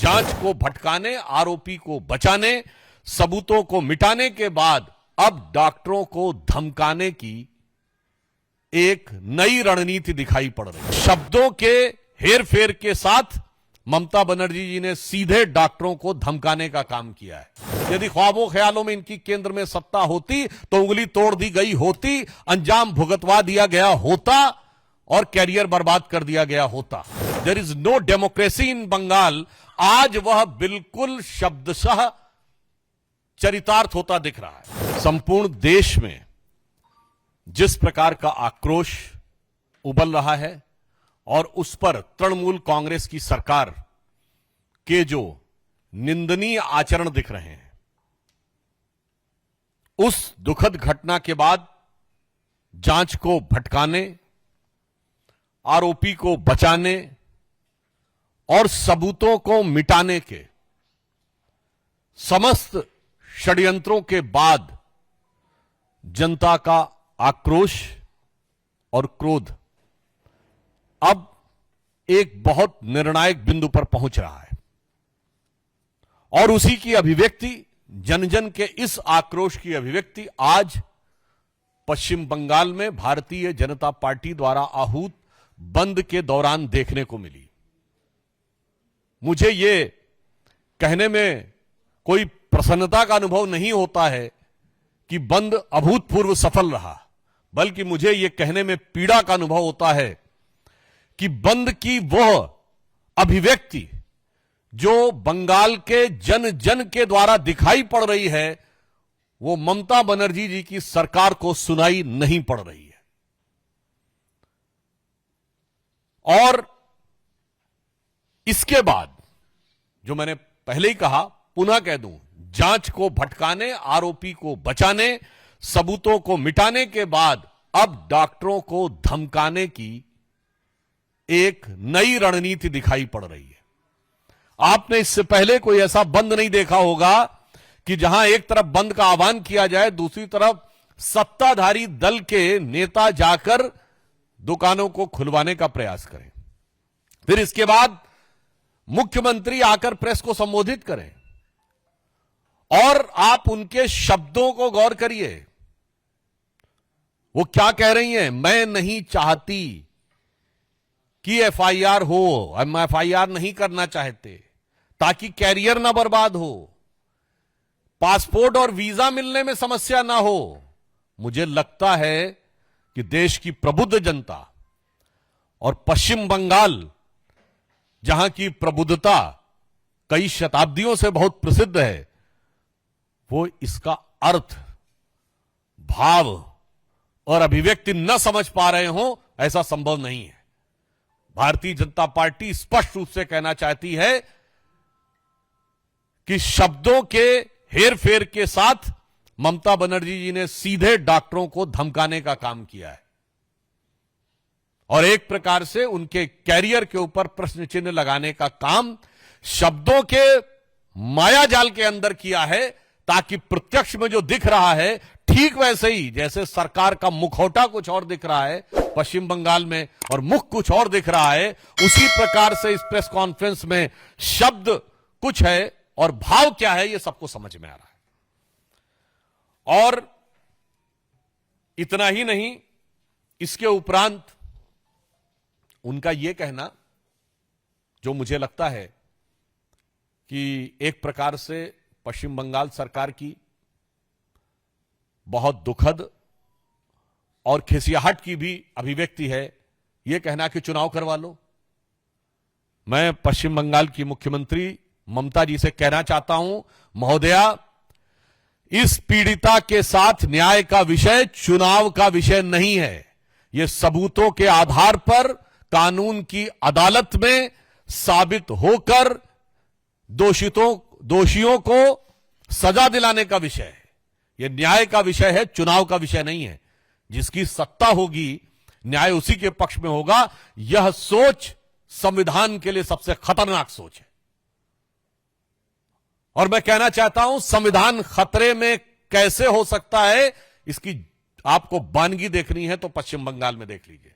जांच को भटकाने, आरोपी को बचाने, सबूतों को मिटाने के बाद अब डॉक्टरों को धमकाने की एक नई रणनीति दिखाई पड़ रही है। शब्दों के हेरफेर के साथ ममता बनर्जी जी ने सीधे डॉक्टरों को धमकाने का काम किया है। यदि ख्वाबों ख्यालों में इनकी केंद्र में सत्ता होती तो उंगली तोड़ दी गई होती, अंजाम भुगतवा दिया गया होता और कैरियर बर्बाद कर दिया गया होता। There is no democracy in Bengal. आज वह बिल्कुल शब्दशः चरितार्थ होता दिख रहा है। संपूर्ण देश में जिस प्रकार का आक्रोश उबल रहा है और उस पर तृणमूल कांग्रेस की सरकार के जो निंदनीय आचरण दिख रहे हैं, उस दुखद घटना के बाद जांच को भटकाने, आरोपी को बचाने और सबूतों को मिटाने के समस्त षड्यंत्रों के बाद जनता का आक्रोश और क्रोध अब एक बहुत निर्णायक बिंदु पर पहुंच रहा है और उसी की अभिव्यक्ति, जन जन के इस आक्रोश की अभिव्यक्ति आज पश्चिम बंगाल में भारतीय जनता पार्टी द्वारा आहूत बंद के दौरान देखने को मिली। मुझे ये कहने में कोई प्रसन्नता का अनुभव नहीं होता है कि बंद अभूतपूर्व सफल रहा, बल्कि मुझे यह कहने में पीड़ा का अनुभव होता है कि बंद की वह अभिव्यक्ति जो बंगाल के जन जन के द्वारा दिखाई पड़ रही है, वो ममता बनर्जी जी की सरकार को सुनाई नहीं पड़ रही है। और इसके बाद जो मैंने पहले ही कहा, पुनः कह दूं, जांच को भटकाने, आरोपी को बचाने, सबूतों को मिटाने के बाद अब डॉक्टरों को धमकाने की एक नई रणनीति दिखाई पड़ रही है। आपने इससे पहले कोई ऐसा बंद नहीं देखा होगा कि जहां एक तरफ बंद का आह्वान किया जाए, दूसरी तरफ सत्ताधारी दल के नेता जाकर दुकानों को खुलवाने का प्रयास करें, फिर इसके बाद मुख्यमंत्री आकर प्रेस को संबोधित करें और आप उनके शब्दों को गौर करिए। वो क्या कह रही हैं? मैं नहीं चाहती कि एफआईआर हो, हम एफआईआर नहीं करना चाहते ताकि कैरियर ना बर्बाद हो, पासपोर्ट और वीजा मिलने में समस्या ना हो। मुझे लगता है कि देश की प्रबुद्ध जनता और पश्चिम बंगाल, जहां की प्रबुद्धता कई शताब्दियों से बहुत प्रसिद्ध है, वो इसका अर्थ, भाव और अभिव्यक्ति न समझ पा रहे हो, ऐसा संभव नहीं है। भारतीय जनता पार्टी स्पष्ट रूप से कहना चाहती है कि शब्दों के हेरफेर के साथ ममता बनर्जी जी ने सीधे डॉक्टरों को धमकाने का काम किया है और एक प्रकार से उनके कैरियर के ऊपर प्रश्न चिन्ह लगाने का काम शब्दों के मायाजाल के अंदर किया है, ताकि प्रत्यक्ष में जो दिख रहा है, ठीक वैसे ही जैसे सरकार का मुखौटा कुछ और दिख रहा है पश्चिम बंगाल में और मुख कुछ और दिख रहा है, उसी प्रकार से इस प्रेस कॉन्फ्रेंस में शब्द कुछ है और भाव क्या है, यह सबको समझ में आ रहा है। और इतना ही नहीं, इसके उपरांत उनका यह कहना, जो मुझे लगता है कि एक प्रकार से पश्चिम बंगाल सरकार की बहुत दुखद और खिसियाहट की भी अभिव्यक्ति है, यह कहना कि चुनाव करवा लो। मैं पश्चिम बंगाल की मुख्यमंत्री ममता जी से कहना चाहता हूं, महोदया, इस पीड़िता के साथ न्याय का विषय चुनाव का विषय नहीं है। यह सबूतों के आधार पर कानून की अदालत में साबित होकर दोषियों को सजा दिलाने का विषय है। यह न्याय का विषय है, चुनाव का विषय नहीं है। जिसकी सत्ता होगी, न्याय उसी के पक्ष में होगा। यह सोच संविधान के लिए सबसे खतरनाक सोच है और मैं कहना चाहता हूं, संविधान खतरे में कैसे हो सकता है, इसकी आपको वानगी देखनी है तो पश्चिम बंगाल में देख लीजिए,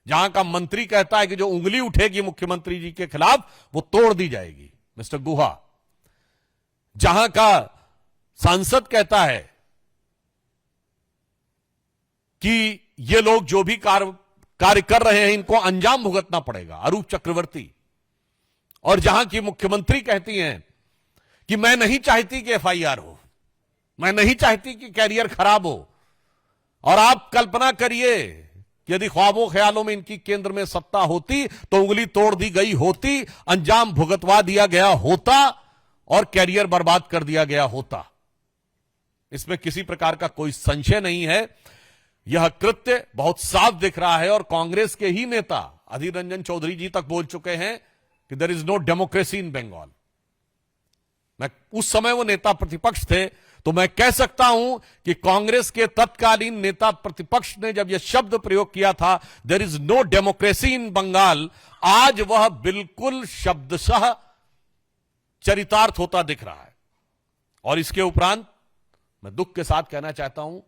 जहां का मंत्री कहता है कि जो उंगली उठेगी मुख्यमंत्री जी के खिलाफ वो तोड़ दी जाएगी। मिस्टर गुहा, जहां का सांसद कहता है कि ये लोग जो भी कार्य कर रहे हैं इनको अंजाम भुगतना पड़ेगा, अरूप चक्रवर्ती, और जहां की मुख्यमंत्री कहती हैं कि मैं नहीं चाहती कि एफआईआर हो, मैं नहीं चाहती कि कैरियर खराब हो, और आप कल्पना करिए कि यदि ख्वाबों ख्यालों में इनकी केंद्र में सत्ता होती तो उंगली तोड़ दी गई होती, अंजाम भुगतवा दिया गया होता और कैरियर बर्बाद कर दिया गया होता। इसमें किसी प्रकार का कोई संशय नहीं है। यह कृत्य बहुत साफ दिख रहा है और कांग्रेस के ही नेता अधीर रंजन चौधरी जी तक बोल चुके हैं कि there is no democracy in Bengal. मैं उस समय वो नेता प्रतिपक्ष थे, तो मैं कह सकता हूं कि कांग्रेस के तत्कालीन नेता प्रतिपक्ष ने जब यह शब्द प्रयोग किया था there is no democracy in Bengal, आज वह बिल्कुल शब्दशः चरितार्थ होता दिख रहा है। और इसके उपरांत मैं दुख के साथ कहना चाहता हूं,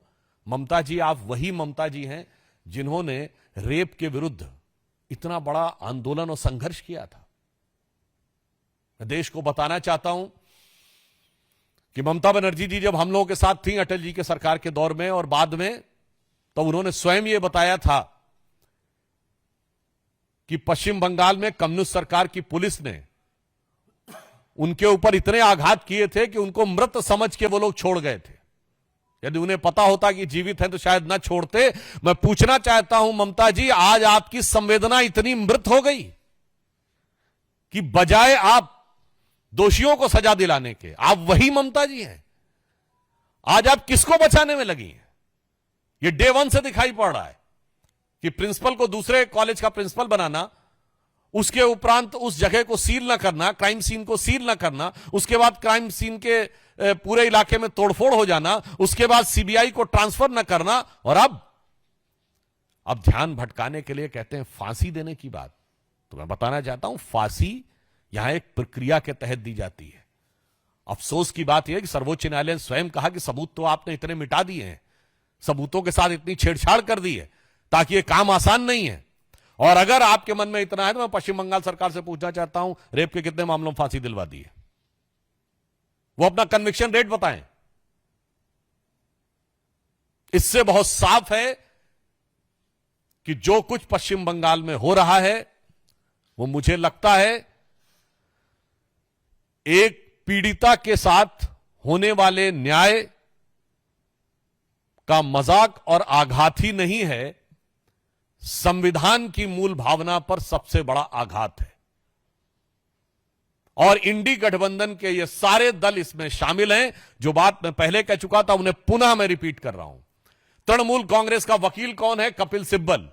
ममता जी, आप वही ममता जी हैं जिन्होंने रेप के विरुद्ध इतना बड़ा आंदोलन और संघर्ष किया था। मैं देश को बताना चाहता हूं कि ममता बनर्जी जी जब हम लोगों के साथ थी अटल जी के सरकार के दौर में और बाद में, तो उन्होंने स्वयं यह बताया था कि पश्चिम बंगाल में कम्युनिस्ट सरकार की पुलिस ने उनके ऊपर इतने आघात किए थे कि उनको मृत समझ के वो लोग छोड़ गए थे। यदि उन्हें पता होता कि जीवित हैं तो शायद ना छोड़ते। मैं पूछना चाहता हूं ममता जी, आज आपकी संवेदना इतनी मृत हो गई कि बजाय आप दोषियों को सजा दिलाने के, आप वही ममता जी हैं। आज आप किसको बचाने में लगी हैं? यह डे वन से दिखाई पड़ रहा है कि प्रिंसिपल को दूसरे कॉलेज का प्रिंसिपल बनाना, उसके उपरांत उस जगह को सील न करना, क्राइम सीन को सील न करना, उसके बाद क्राइम सीन के पूरे इलाके में तोड़फोड़ हो जाना, उसके बाद सीबीआई को ट्रांसफर न करना, और अब ध्यान भटकाने के लिए कहते हैं फांसी देने की बात। तो मैं बताना चाहता हूं, फांसी यहां एक प्रक्रिया के तहत दी जाती है। अफसोस की बात यह है कि सर्वोच्च न्यायालय ने स्वयं कहा कि सबूत तो आपने इतने मिटा दिए हैं, सबूतों के साथ इतनी छेड़छाड़ कर दी है ताकि यह काम आसान नहीं है। और अगर आपके मन में इतना है तो मैं पश्चिम बंगाल सरकार से पूछना चाहता हूं, रेप के कितने मामलों में फांसी दिलवा दी है? वो अपना कन्विक्शन रेट बताएं। इससे बहुत साफ है कि जो कुछ पश्चिम बंगाल में हो रहा है वो मुझे लगता है एक पीड़िता के साथ होने वाले न्याय का मजाक और आघात ही नहीं है, संविधान की मूल भावना पर सबसे बड़ा आघात है। और इंडी गठबंधन के ये सारे दल इसमें शामिल हैं। जो बात मैं पहले कह चुका था उन्हें पुनः मैं रिपीट कर रहा हूं। तृणमूल कांग्रेस का वकील कौन है? कपिल सिब्बल,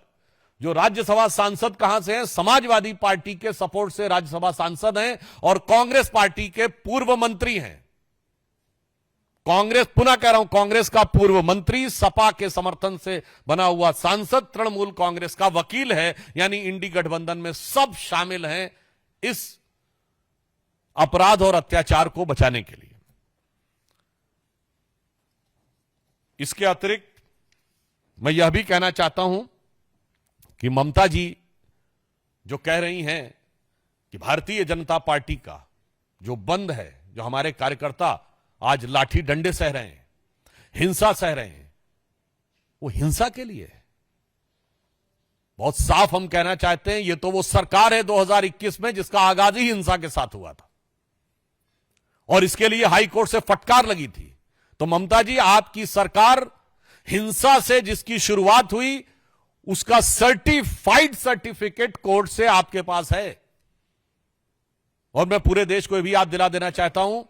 जो राज्यसभा सांसद कहां से हैं? समाजवादी पार्टी के सपोर्ट से राज्यसभा सांसद हैं और कांग्रेस पार्टी के पूर्व मंत्री हैं। कांग्रेस, पुनः कह रहा हूं, कांग्रेस का पूर्व मंत्री, सपा के समर्थन से बना हुआ सांसद, तृणमूल कांग्रेस का वकील है। यानी इंडी गठबंधन में सब शामिल हैं इस अपराध और अत्याचार को बचाने के लिए। इसके अतिरिक्त मैं यह भी कहना चाहता हूं कि ममता जी जो कह रही हैं कि भारतीय जनता पार्टी का जो बंद है, जो हमारे कार्यकर्ता आज लाठी डंडे सह रहे हैं, हिंसा सह रहे हैं, वो हिंसा के लिए है। बहुत साफ हम कहना चाहते हैं, ये तो वो सरकार है 2021 में जिसका आगाज ही हिंसा के साथ हुआ था और इसके लिए हाई कोर्ट से फटकार लगी थी। तो ममता जी, आपकी सरकार हिंसा से जिसकी शुरुआत हुई उसका सर्टिफाइड सर्टिफिकेट कोर्ट से आपके पास है। और मैं पूरे देश को यह भी याद दिला देना चाहता हूं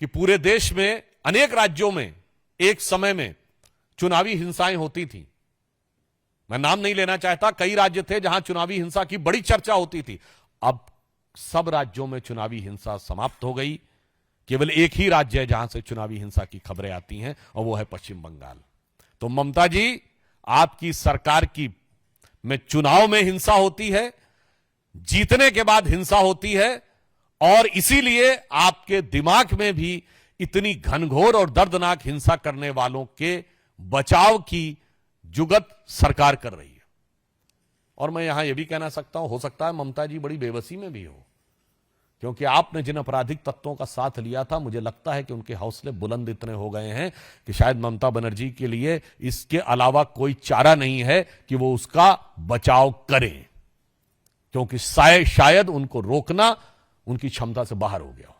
कि पूरे देश में अनेक राज्यों में एक समय में चुनावी हिंसाएं होती थी। मैं नाम नहीं लेना चाहता, कई राज्य थे जहां चुनावी हिंसा की बड़ी चर्चा होती थी। अब सब राज्यों में चुनावी हिंसा समाप्त हो गई। केवल एक ही राज्य है जहां से चुनावी हिंसा की खबरें आती हैं और वो है पश्चिम बंगाल। तो ममता जी, आपकी सरकार की में चुनाव में हिंसा होती है, जीतने के बाद हिंसा होती है, और इसीलिए आपके दिमाग में भी इतनी घनघोर और दर्दनाक हिंसा करने वालों के बचाव की जुगत सरकार कर रही है। और मैं यहां यह भी कहना सकता हूं, हो सकता है ममता जी बड़ी बेबसी में भी हो, क्योंकि आपने जिन आपराधिक तत्वों का साथ लिया था, मुझे लगता है कि उनके हौसले बुलंद इतने हो गए हैं कि शायद ममता बनर्जी के लिए इसके अलावा कोई चारा नहीं है कि वो उसका बचाव करें, क्योंकि शायद उनको रोकना उनकी क्षमता से बाहर हो गया।